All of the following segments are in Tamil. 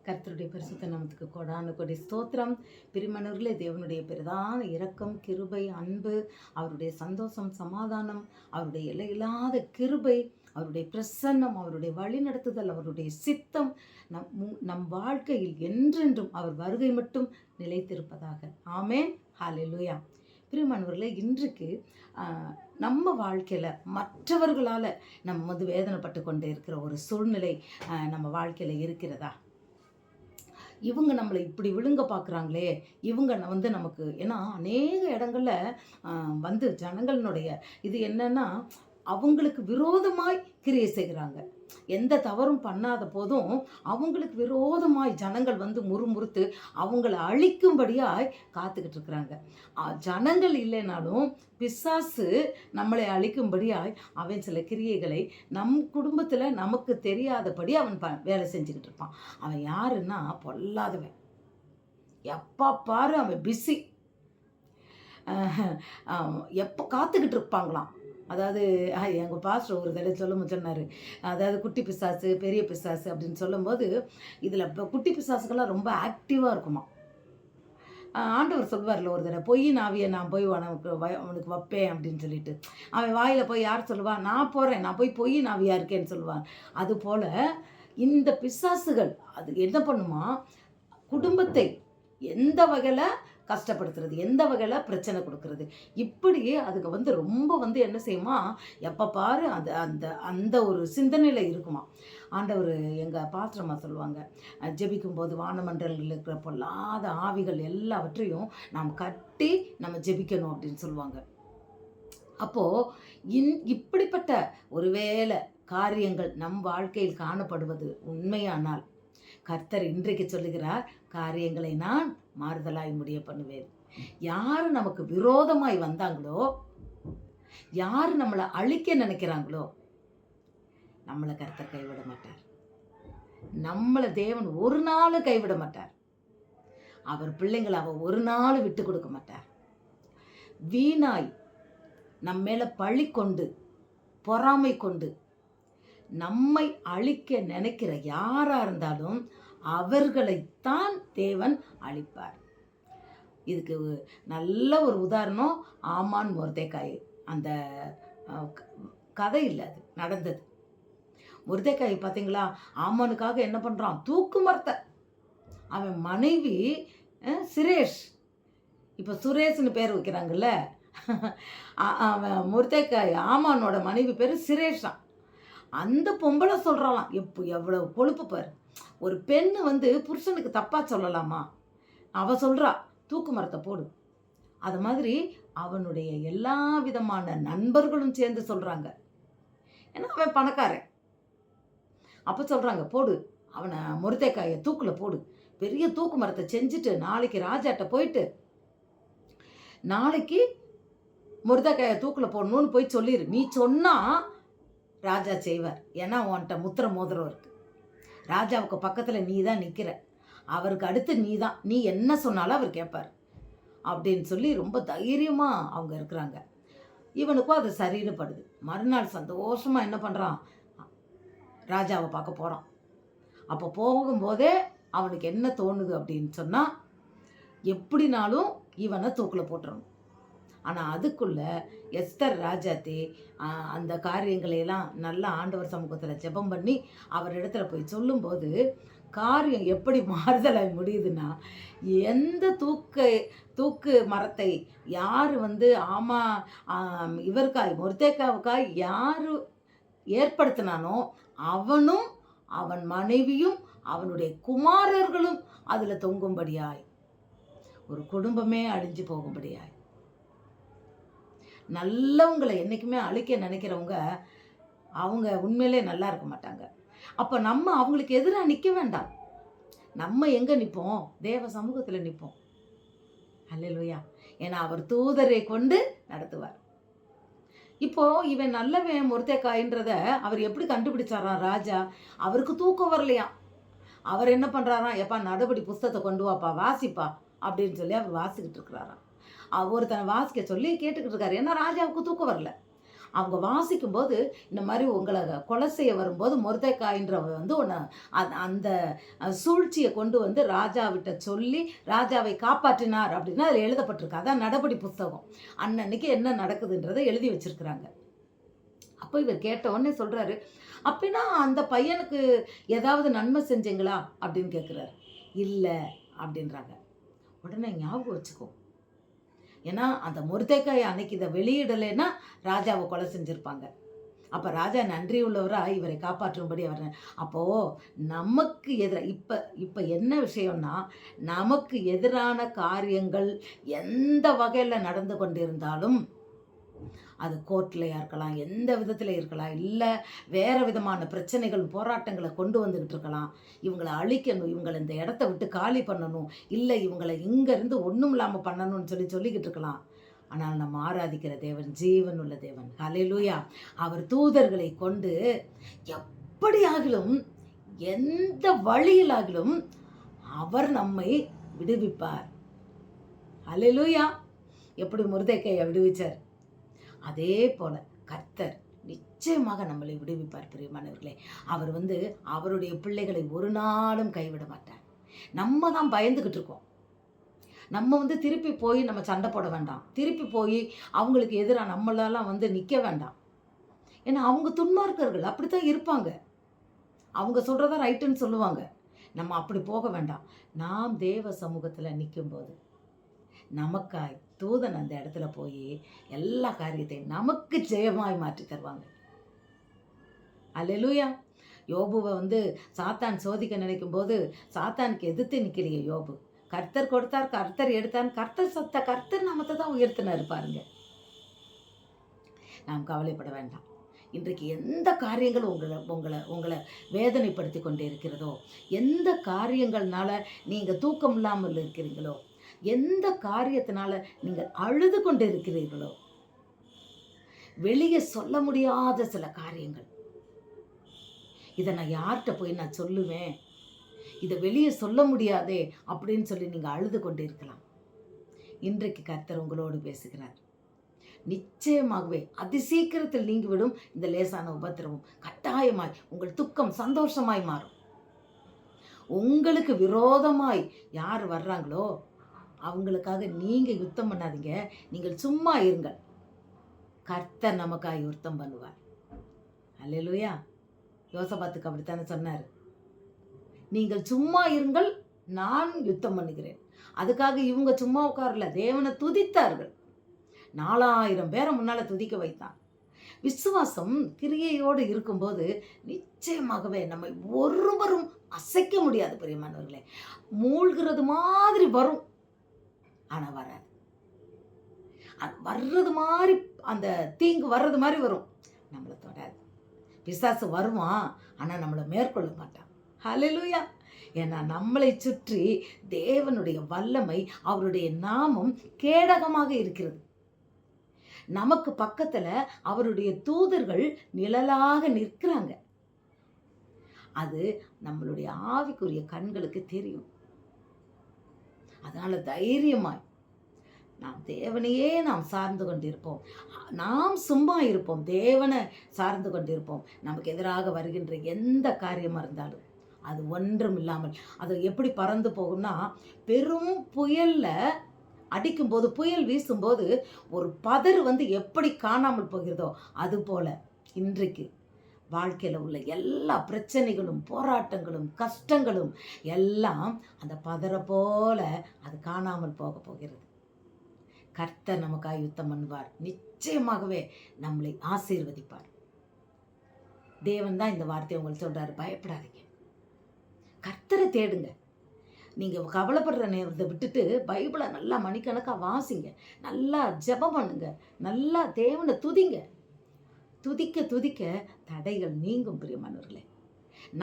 கர்த்தருடைய பரிசுத்த நாமத்துக்கு கோடானு கோடி ஸ்தோத்திரம். பிரிமணர்களே, தேவனுடைய பிரதான இரக்கம், கிருபை, அன்பு, அவருடைய சந்தோஷம், சமாதானம், அவருடைய எல்லையில்லாத கிருபை, அவருடைய பிரசன்னம், அவருடைய வழிநடத்துதல், அவருடைய சித்தம் நம் வாழ்க்கையில் என்றென்றும் அவர் வருகை மட்டும் நிலைத்திருப்பதாக. ஆமேன். ஹல்லேலூயா. பிரியமானவர்களே, இன்றைக்கு நம்ம வாழ்க்கையில் மற்றவர்களால் நம்ம வேதனைப்பட்டு கொண்டு இருக்கிற ஒரு சூழ்நிலை நம்ம வாழ்க்கையில் இருக்கிறதா? இவங்க நம்மளை இப்படி விழுங்க பார்க்குறாங்களே, இவங்க நமக்கு ஏன்னா அநேக இடங்களில் ஜனங்களினுடைய இது என்னன்னா, அவங்களுக்கு விரோதமாய் கிரியை செய்கிறாங்க. எந்த தவறும் பண்ணாத போதும் அவங்களுக்கு விரோதமாய் ஜனங்கள் முறுமுறுத்து அவங்கள அழிக்கும்படியாய் காத்துக்கிட்டு இருக்கிறாங்க. ஜனங்கள் இல்லைனாலும் பிசாசு நம்மளை அழிக்கும்படியாய் அவன் சில கிரியைகளை நம் குடும்பத்தில் நமக்கு தெரியாதபடி அவன் வேலை செஞ்சுக்கிட்டு இருப்பான். அவன் யாருன்னா பொல்லாதவன். எப்போ பாரு அவன் பிஸி. எப்போ காத்துக்கிட்டு இருப்பாங்களாம். அதாவது எங்கள் பாஸ்டர் ஒரு தடவை சொன்னார். அதாவது குட்டி பிசாசு, பெரிய பிசாசு அப்படின்னு சொல்லும்போது இதில் இப்போ குட்டி பிசாசுக்கெல்லாம் ரொம்ப ஆக்டிவாக இருக்குமா. ஆண்டவர் சொல்வார்ல ஒரு தடவை, பொய் நாவியை நான் போய் அவனுக்கு வைப்பேன் அப்படின்னு சொல்லிட்டு, அவன் வாயில் போய் யார் சொல்லுவான், நான் போகிறேன், நான் போய் பொய் நாவியாக இருக்கேன்னு சொல்லுவான். அதுபோல் இந்த பிசாசுகள் அது என்ன பண்ணுமா, குடும்பத்தை எந்த வகையில் கஷ்டப்படுத்துறது, எந்த வகையில் பிரச்சனை கொடுக்கறது, இப்படியே அதுக்கு ரொம்ப என்ன செய்யுமா, எப்போ பாரு அந்த அந்த அந்த ஒரு சிந்தனையில் இருக்குமா. ஆண்டவர் எங்கள் பாத்திரமா சொல்லுவாங்க, ஜெபிக்கும் போது வானமண்டலங்களில் இருக்கிற பொல்லாத ஆவிகள் எல்லாவற்றையும் நாம் கட்டி நம்ம ஜெபிக்கணும் அப்படின்னு சொல்லுவாங்க. அப்போது இப்படிப்பட்ட ஒருவேளை காரியங்கள் நம் வாழ்க்கையில் காணப்படுவது உண்மையானால் கர்த்தர் இன்றைக்கு சொல்லுகிறார், காரியங்களை நான் மாறுதலாய் முடிய பண்ணுவேன். யாரு நமக்கு விரோதமாய் வந்தாங்களோ, யாரு நம்மளை அழிக்க நினைக்கிறாங்களோ, நம்மளை கர்த்தர் கைவிட மாட்டார். நம்மளை தேவன் ஒரு நாள் கைவிட மாட்டார். அவர் பிள்ளைங்களை அவர் ஒரு நாள் விட்டு கொடுக்க மாட்டார். வீணாய் நம்ம மேல பழி கொண்டு பொறாமை கொண்டு நம்மை அழிக்க நினைக்கிற யாரா இருந்தாலும் அவர்களைத்தான் தேவன் அழிப்பார். இதுக்கு நல்ல ஒரு உதாரணம் ஆமான் மொர்தெக்காய். அந்த கதை இல்லை, அது நடந்தது. மொர்தெக்காய் பார்த்தீங்களா, ஆமானுக்காக என்ன பண்ணுறான், தூக்கு மரத்தை. அவன் மனைவி சுரேஷ், இப்போ சுரேஷ்னு பேர் வைக்கிறாங்கல்ல, அவன் மொர்தெக்காய் ஆமானோட மனைவி பேர் சுரேஷா. அந்த பொம்பளை சொல்கிறாளாம், எவ்வளோ கொழுப்பு பாரு, ஒரு பெண்ணு புருஷனுக்கு தப்பாக சொல்லலாமா? அவ சொல்கிறா தூக்கு மரத்தை போடு. அது மாதிரி அவனுடைய எல்லா விதமான நண்பர்களும் சேர்ந்து சொல்கிறாங்க. ஏன்னா அவன் பணக்காரன். அப்போ சொல்கிறாங்க, போடு அவனை, மொர்தெக்காயை தூக்கில் போடு, பெரிய தூக்கு மரத்தை செஞ்சுட்டு நாளைக்கு ராஜாட்ட போயிட்டு நாளைக்கு மொர்தெக்காயை தூக்கில் போடணும்னு போய் சொல்லிடு. நீ சொன்னால் ராஜா செய்வார். ஏன்னா உன்கிட்ட முத்திர மோதிரம் இருக்கு, ராஜாவுக்கு பக்கத்தில் நீ தான் நிற்கிற, அவருக்கு அடுத்து நீ தான், நீ என்ன சொன்னாலும் அவர் கேட்பார் அப்படின்னு சொல்லி ரொம்ப தைரியமாக அவங்க இருக்கிறாங்க. இவனுக்கும் அது சரின்னு படுது. மறுநாள் சந்தோஷமாக என்ன பண்ணுறான், ராஜாவை பார்க்க போகிறான். அப்போ போகும்போதே அவனுக்கு என்ன தோணுது அப்படின்னு சொன்னால், எப்படினாலும் இவனை தூக்கில் போட்டுறணும். ஆனால் அதுக்குள்ளே எஸ்தர் ராஜாத்தி அந்த காரியங்களையெல்லாம் நல்லா ஆண்டவர் சமூகத்தில் ஜெபம் பண்ணி அவர் இடத்துல போய் சொல்லும்போது காரியம் எப்படி மாறுதலாய் முடியுதுன்னா, எந்த தூக்கு மரத்தை யார் இவருக்காய் மொர்தெக்காவுக்காய் யார் ஏற்படுத்தினானோ அவனும் அவன் மனைவியும் அவனுடைய குமாரர்களும் அதில் தொங்கும்படியாய், ஒரு குடும்பமே அழிஞ்சு போகும்படியாய். நல்லவங்களை என்றைக்குமே அழிக்க நினைக்கிறவங்க அவங்க உண்மையிலே நல்லா இருக்க மாட்டாங்க. அப்போ நம்ம அவங்களுக்கு எதிராக நிற்க வேண்டாம். நம்ம எங்கே நிற்போம், தேவ சமூகத்தில் நிற்போம். அல்லேலூயா. ஏன்னா அவர் தூதரை கொண்டு நடத்துவார். இப்போ இவன் நல்லவன் மொர்தெக்காய்ன்றத அவர் எப்படி கண்டுபிடிச்சாராம் ராஜா? அவருக்கு தூக்கம் வரலையா. அவர் என்ன பண்ணுறாராம், எப்பா நடபடி புஸ்தகத்தை கொண்டு வாப்பா, வாசிப்பா அப்படின்னு சொல்லி அவர் வாசிக்கிட்டு இருக்கிறாராம். ஒருத்தனை வாசிக்க சொல்லி கேட்டுக்கிட்டு இருக்காரு. ஏன்னா ராஜாவுக்கு தூக்கம் வரல. அவங்க வாசிக்கும்போது இந்த மாதிரி உங்களை கொலை செய்ய வரும்போது மொர்தெகாய்ன்றவ வந்து ஒன்று அந்த சூழ்ச்சியை கொண்டு வந்து ராஜாவிட்ட சொல்லி ராஜாவை காப்பாற்றினார் அப்படின்னு அதில் எழுதப்பட்டிருக்கு. அதான் நடபடி புஸ்தகம். அன்னன்னைக்கு என்ன நடக்குதுன்றதை எழுதி வச்சிருக்கிறாங்க. அப்போ இவர் கேட்ட உடனே சொல்கிறாரு, அப்படின்னா அந்த பையனுக்கு ஏதாவது நன்மை செஞ்சீங்களா அப்படின்னு கேட்குறாரு. இல்லை அப்படின்றாங்க. உடனே ஞாபகம் வச்சுக்கோ, ஏன்னா அந்த மொர்தெகாய் அன்னைக்கு இதை வெளியிடலைன்னா ராஜாவை கொலை செஞ்சுருப்பாங்க. அப்போ ராஜா நன்றி உள்ளவராக இவரை காப்பாற்றும்படி அவர். அப்போது நமக்கு எதிராக இப்போ என்ன விஷயம்னா, நமக்கு எதிரான காரியங்கள் எந்த வகையில் நடந்து கொண்டிருந்தாலும், அது கோர்ட்லையாக இருக்கலாம், எந்த விதத்தில் இருக்கலாம், இல்லை வேறு விதமான பிரச்சனைகள் போராட்டங்களை கொண்டு வந்துக்கிட்டு இருக்கலாம். இவங்களை அழிக்கணும், இவங்களை இந்த இடத்த விட்டு காலி பண்ணணும், இல்லை இவங்களை இங்கேருந்து ஒன்றும் இல்லாமல் பண்ணணும்னு சொல்லிக்கிட்டு இருக்கலாம். ஆனால் நம்ம ஆராதிக்கிற தேவன் ஜீவன் உள்ள தேவன். ஹல்லேலூயா. அவர் தூதர்களை கொண்டு எப்படியாகிலும் எந்த வழியிலாகிலும் அவர் நம்மை விடுவிப்பார். ஹல்லேலூயா. எப்படி மொர்தெகாயை விடுவிச்சார், அதே போல கர்த்தர் நிச்சயமாக நம்மளை விடுவிப்பார். பிரியமானவர்களே, அவர் வந்து அவருடைய பிள்ளைகளை ஒரு நாளும் கைவிட மாட்டார். நம்ம தான் பயந்துக்கிட்டு இருக்கோம். நம்ம வந்து திருப்பி போய் நம்ம சண்டை போட வேண்டாம், திருப்பி போய் அவங்களுக்கு எதிராக நம்மளாலாம் வந்து நிற்க வேண்டாம். ஏன்னா அவங்க துன்மார்க்கர்கள், அப்படித்தான் இருப்பாங்க. அவங்க சொல்கிறதா ரைட்டுன்னு சொல்லுவாங்க. நம்ம அப்படி போக வேண்டாம். நாம் தேவ சமூகத்தில் நிற்கும்போது நமக்காய் தூதன் அந்த இடத்துல போய் எல்லா காரியத்தையும் நமக்கு ஜெயமாய் மாற்றி தருவாங்க. அல்லேலூயா. யோபுவை வந்து சாத்தான் சோதிக்க நினைக்கும் போது சாத்தானுக்கு எதிர்த்து நிற்கலையே யோபு. கர்த்தர் கொடுத்தார், கர்த்தர் எடுத்தார், கர்த்தர் நாமத்தை தான் உயர்த்தினார். பாருங்க, நாம் கவலைப்பட வேண்டாம். இன்றைக்கு எந்த காரியங்கள் உங்களை வேதனைப்படுத்தி கொண்டே இருக்கிறதோ, எந்த காரியங்கள்னால நீங்கள் தூக்கம் இல்லாமல் இருக்கிறீங்களோ, எந்த காரியத்தினால நீங்கள் அழுது கொண்டு இருக்கிறீர்களோ, வெளியே சொல்ல முடியாத சில காரியங்கள், இதை நான் யார்கிட்ட போய் நான் சொல்லுவேன், இதை வெளியே சொல்ல முடியாதே அப்படின்னு சொல்லி நீங்கள் அழுது கொண்டு இருக்கலாம். இன்றைக்கு கர்த்தர் உங்களோடு பேசுகிறார். நிச்சயமாகவே அதிசீக்கிரத்தில் நீங்கிவிடும் இந்த லேசான உபத்திரவம். கட்டாயமாய் உங்கள் துக்கம் சந்தோஷமாய் மாறும். உங்களுக்கு விரோதமாய் யார் வர்றாங்களோ அவங்களுக்காக நீங்கள் யுத்தம் பண்ணாதீங்க, நீங்கள் சும்மா இருங்கள். கர்த்தர் நமக்காக யுத்தம் பண்ணுவார். அல்லேலூயா. யோசபாத்துக்கு அப்படித்தானே சொன்னார், நீங்கள் சும்மா இருங்கள், நான் யுத்தம் பண்ணுகிறேன். அதுக்காக இவங்க சும்மா உட்காரல, தேவனை துதித்தார்கள். 4000 பேரை முன்னால் துதிக்க வைத்தான். விசுவாசம் கிரியையோடு இருக்கும்போது நிச்சயமாகவே நம்மை ஒருவரும் அசைக்க முடியாது. பிரியமானவர்களே, மூழ்கிறது மாதிரி வரும், ஆனால் வராது. வர்றது மாதிரி, அந்த தீங்கு வர்றது மாதிரி வரும், நம்மளை தொடாது. பிசாசு வருவான், ஆனால் நம்மளை மேற்கொள்ள மாட்டான். ஹல்லேலூயா. ஏன்னா நம்மளை சுற்றி தேவனுடைய வல்லமை, அவருடைய நாமம் கேடகமாக இருக்கிறது. நமக்கு பக்கத்தில் அவருடைய தூதர்கள் நிழலாக நிற்கிறாங்க. அது நம்மளுடைய ஆவிக்குரிய கண்களுக்கு தெரியும். அதனால தைரியமாய் நாம் தேவனையே நாம் சார்ந்து கொண்டிருப்போம். நாம் சும்மா இருப்போம், தேவனை சார்ந்து கொண்டிருப்போம். நமக்கு எதிராக வருகின்ற எந்த காரியமாக இருந்தாலும் அது ஒன்றும் இல்லாமல் அது எப்படி பறந்து போகும்னா, பெரும் புயல்ல அடிக்கும்போது, புயல் வீசும்போது ஒரு பதறு வந்து எப்படி காணாமல் போகிறதோ அதுபோல இன்றைக்கு வாழ்க்கையில் உள்ள எல்லா பிரச்சனைகளும், போராட்டங்களும், கஷ்டங்களும் எல்லாம் அந்த பதற போல அது காணாமல் போக போகிறது. கர்த்தர் நமக்காக யுத்தம் பண்ணுவார். நிச்சயமாகவே நம்மளை ஆசீர்வதிப்பார். தேவன் தான் இந்த வார்த்தையை உங்களுக்கு சொல்றாரு, பயப்படாதீங்க, கர்த்தரை தேடுங்க. நீங்கள் கவலைப்படுற நேரத்தை விட்டுட்டு பைபிளை நல்லா மணிக்கணக்காக வாசிங்க, நல்லா ஜெபம் பண்ணுங்க, நல்லா தேவனை துதிங்க. துதிக்க துதிக்க தடைகள் நீங்கும். பிரியமானவர்களே,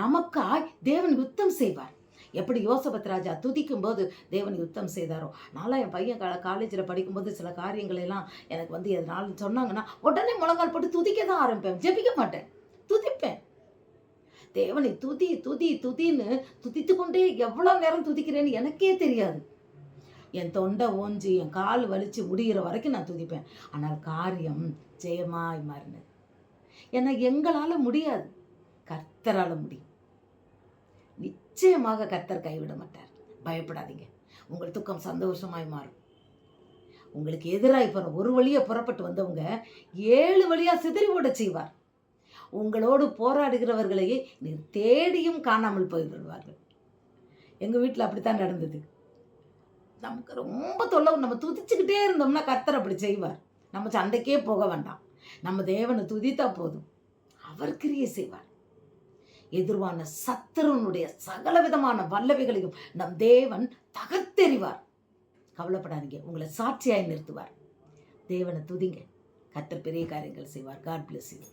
நமக்காய் தேவன் யுத்தம் செய்வார். எப்படி யோசபத் ராஜா துதிக்கும் போது தேவன் யுத்தம் செய்தாரோ. நான்லாம் என் பையன் காலேஜில் படிக்கும்போது சில காரியங்களெல்லாம் எனக்கு வந்து எதனால சொன்னாங்கன்னா உடனே முழங்கால் போட்டு துதிக்க தான் ஆரம்பிப்பேன், ஜெபிக்க மாட்டேன், துதிப்பேன். தேவனை துதி துதி துதின்னு துதித்து கொண்டே எவ்வளோ நேரம் துதிக்கிறேன்னு எனக்கே தெரியாது. என் தொண்டை ஓஞ்சி என் கால் வலிச்சு முடிகிற வரைக்கும் நான் துதிப்பேன். ஆனால் காரியம் ஜெயமாய் மாறினது. ஏன்னா எங்களால் முடியாது, கர்த்தரால் முடியும். நிச்சயமாக கர்த்தர் கைவிட மாட்டார். பயப்படாதீங்க. உங்கள் துக்கம் சந்தோஷமாய் மாறும். உங்களுக்கு எதிராய் ஒரு வழியாக புறப்பட்டு வந்தவங்க 7 வழியாக சிதறி ஓட செய்வார். உங்களோடு போராடுகிறவர்களையே நீர் தேடியும் காணாமல் போய்விடுவார்கள். எங்கள் வீட்டில் அப்படித்தான் நடந்தது. நமக்கு ரொம்ப தொல்லை, நம்ம துதிச்சுக்கிட்டே இருந்தோம்னா கர்த்தர் அப்படி செய்வார். நம்ம சண்டைக்கே போக வேண்டாம், நம்ம தேவனை துதித்தா போதும், அவர் கிரியை செய்வார். எதிர்வான சத்துருவனுடைய சகல விதமான வல்லவைகளையும் நம் தேவன் தகர்த்தெறிவார். கவலைப்படாதீங்க, உங்களை சாட்சியாய் நிறுத்துவார். தேவனை துதிங்க, கர்த்தர் பெரிய காரியங்கள் செய்வார். God bless you.